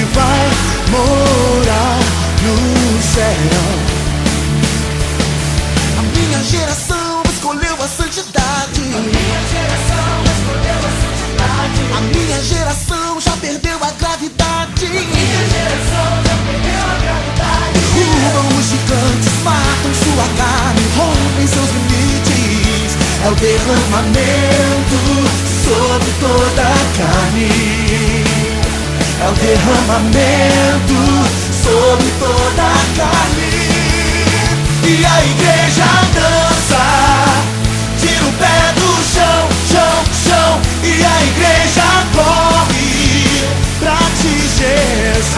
que vai morar no céu. A minha geração escolheu a santidade. A minha geração escolheu a santidade. A minha geração já perdeu a gravidade. A minha geração já perdeu a gravidade. Derrubam os gigantes, matam sua carne, rompem seus limites. É o derramamento sobre toda a carne. É o derramamento sobre toda a carne. E a igreja dança, tira o pé do chão, chão, chão. E a igreja corre pra ti, Jesus.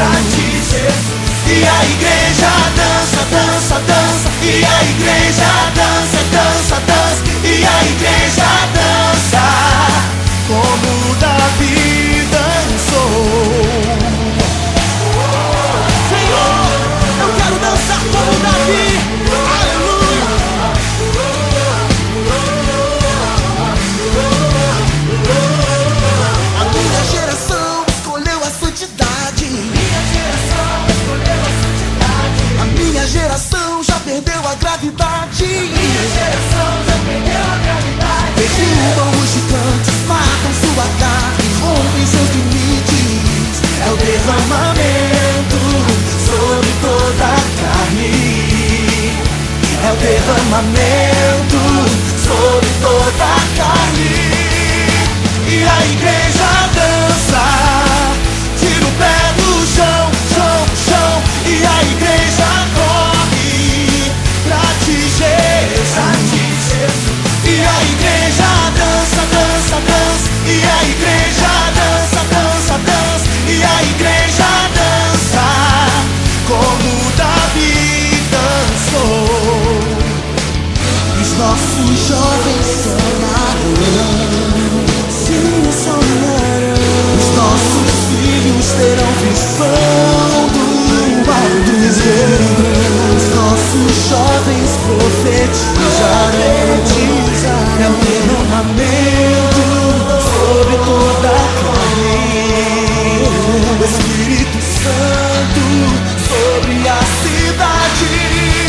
E a igreja dança, dança, dança. E a igreja dança, dança, dança. E a igreja dança como Davi dançou. Senhor, eu quero dançar como Davi. Aleluia. A minha geração escolheu a santidade. A minha geração já perdeu a gravidade. Minha geração já perdeu a gravidade. Derrubam os gigantes, matam sua carne, rompem seus limites. É o derramamento sobre toda a carne. É o derramamento sobre toda a carne. E a igreja dança, tira o pé do chão, chão, chão. E a igreja corre pra ti, Jesus. E a igreja dança, dança, dança. E a igreja dança, dança, dança. E a igreja dança como Davi dançou. Os nossos jovens sonharão, sim, sonharão. Os nossos filhos terão visão do alto. Os nossos jovens profetizarão. É o derramamento